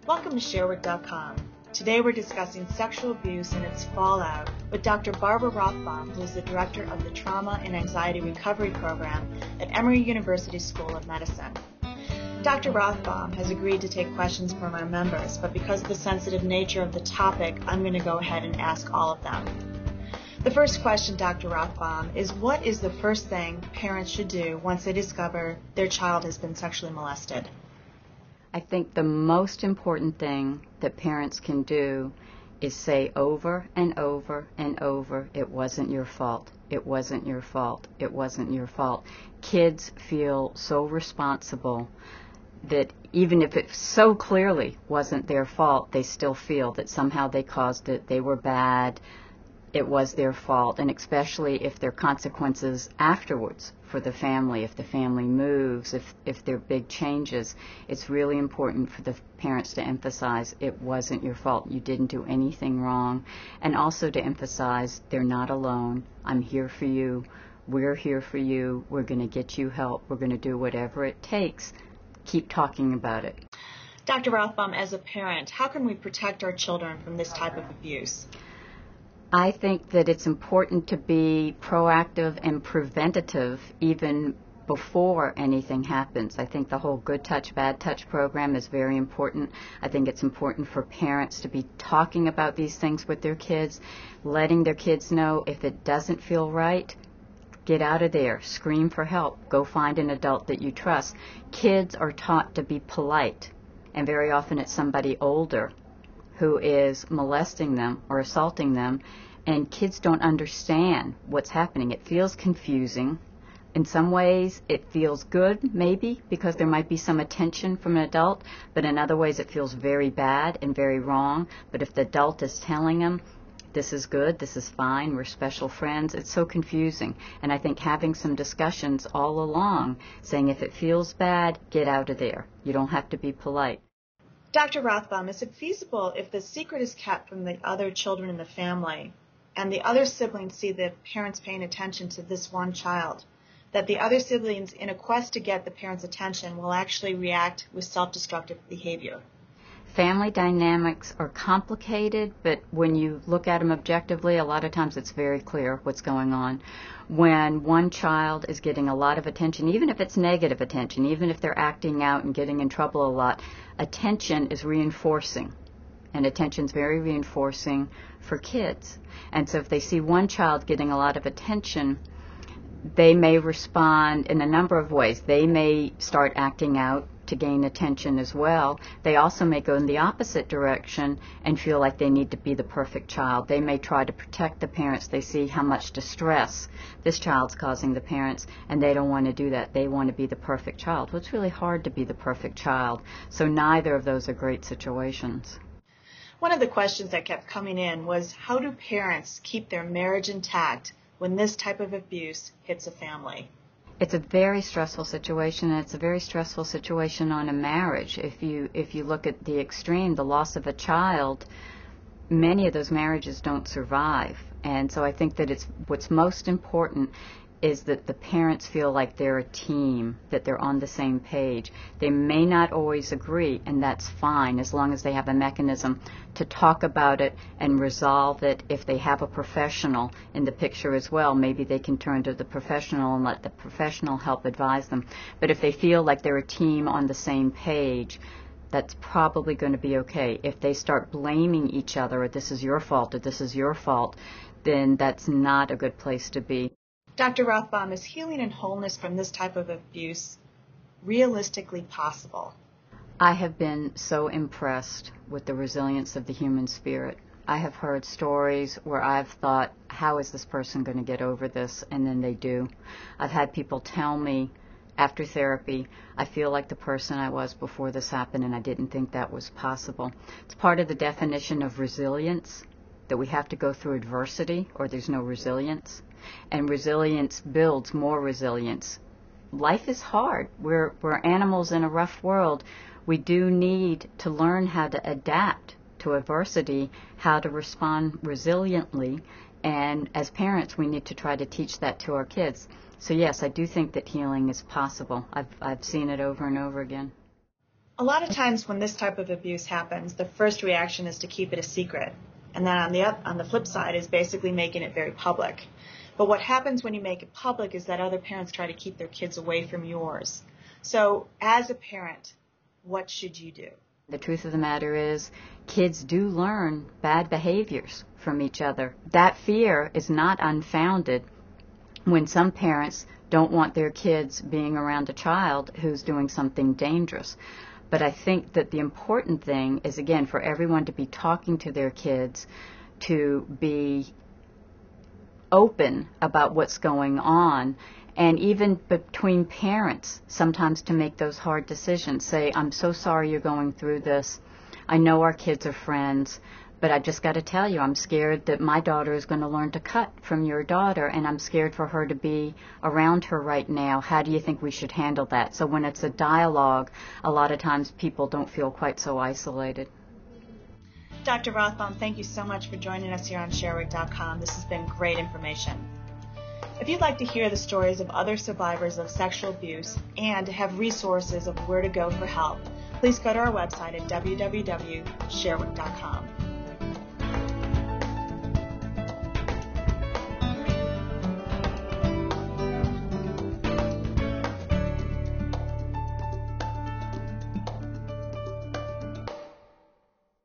Welcome to ShareWork.com. Today we're discussing sexual abuse and its fallout with Dr. Barbara Rothbaum, who is the director of the Trauma and Anxiety Recovery Program at Emory University School of Medicine. Dr. Rothbaum has agreed to take questions from our members, but because of the sensitive nature of the topic, I'm going to go ahead and ask all of them. The first question, Dr. Rothbaum, is what is the first thing parents should do once they discover their child has been sexually molested? I think the most important thing that parents can do is say over and over and over, it wasn't your fault, it wasn't your fault, it wasn't your fault. Kids feel so responsible that even if it so clearly wasn't their fault, they still feel that somehow they caused it, they were bad, it was their fault, and especially if there are consequences afterwards for the family, if the family moves, if there are big changes, it's really important for the parents to emphasize it wasn't your fault, you didn't do anything wrong, and also to emphasize they're not alone, I'm here for you, we're here for you, we're going to get you help, we're going to do whatever it takes, keep talking about it. Dr. Rothbaum, as a parent, how can we protect our children from this type of abuse? I think that it's important to be proactive and preventative even before anything happens. I think the whole good touch, bad touch program is very important. I think it's important for parents to be talking about these things with their kids, letting their kids know if it doesn't feel right, get out of there, scream for help, go find an adult that you trust. Kids are taught to be polite, and very often it's somebody older who is molesting them or assaulting them, and kids don't understand what's happening. It feels confusing. In some ways, it feels good, maybe, because there might be some attention from an adult, but in other ways it feels very bad and very wrong. But if the adult is telling them, this is good, this is fine, we're special friends, it's so confusing. And I think having some discussions all along, saying if it feels bad, get out of there. You don't have to be polite. Dr. Rothbaum, is it feasible if the secret is kept from the other children in the family and the other siblings see the parents paying attention to this one child, that the other siblings, in a quest to get the parents' attention, will actually react with self-destructive behavior? Family dynamics are complicated, but when you look at them objectively, a lot of times it's very clear what's going on. When one child is getting a lot of attention, even if it's negative attention, even if they're acting out and getting in trouble a lot, attention is reinforcing. And attention is very reinforcing for kids. And so if they see one child getting a lot of attention, they may respond in a number of ways. They may start acting out to gain attention as well. They also may go in the opposite direction and feel like they need to be the perfect child. They may try to protect the parents. They see how much distress this child's causing the parents, and they don't want to do that. They want to be the perfect child. Well, it's really hard to be the perfect child. So neither of those are great situations. One of the questions that kept coming in was, how do parents keep their marriage intact when this type of abuse hits a family? It's a very stressful situation, and it's a very stressful situation on a marriage. If you look at the extreme, the loss of a child, many of those marriages don't survive. And so I think that what's most important is that the parents feel like they're a team, that they're on the same page. They may not always agree, and that's fine, as long as they have a mechanism to talk about it and resolve it. If they have a professional in the picture as well, maybe they can turn to the professional and let the professional help advise them. But if they feel like they're a team on the same page, that's probably going to be okay. If they start blaming each other, or this is your fault, or this is your fault, then that's not a good place to be. Dr. Rothbaum, is healing and wholeness from this type of abuse realistically possible? I have been so impressed with the resilience of the human spirit. I have heard stories where I've thought, how is this person going to get over this? And then they do. I've had people tell me after therapy, I feel like the person I was before this happened, and I didn't think that was possible. It's part of the definition of resilience, that we have to go through adversity or there's no resilience. And resilience builds more resilience. Life is hard. We're animals in a rough world. We do need to learn how to adapt to adversity, how to respond resiliently, and as parents we need to try to teach that to our kids. So yes, I do think that healing is possible. I've seen it over and over again. A lot of times when this type of abuse happens, the first reaction is to keep it a secret. And then on the flip side is basically making it very public. But what happens when you make it public is that other parents try to keep their kids away from yours. So as a parent, what should you do? The truth of the matter is, kids do learn bad behaviors from each other. That fear is not unfounded when some parents don't want their kids being around a child who's doing something dangerous. But I think that the important thing is, again, for everyone to be talking to their kids, to be open about what's going on, and even between parents, sometimes to make those hard decisions. Say, I'm so sorry you're going through this. I know our kids are friends, but I just got to tell you, I'm scared that my daughter is going to learn to cut from your daughter, and I'm scared for her to be around her right now. How do you think we should handle that? So when it's a dialogue, a lot of times people don't feel quite so isolated. Dr. Rothbaum, thank you so much for joining us here on Sharewig.com. This has been great information. If you'd like to hear the stories of other survivors of sexual abuse and to have resources of where to go for help, please go to our website at www.sharewig.com.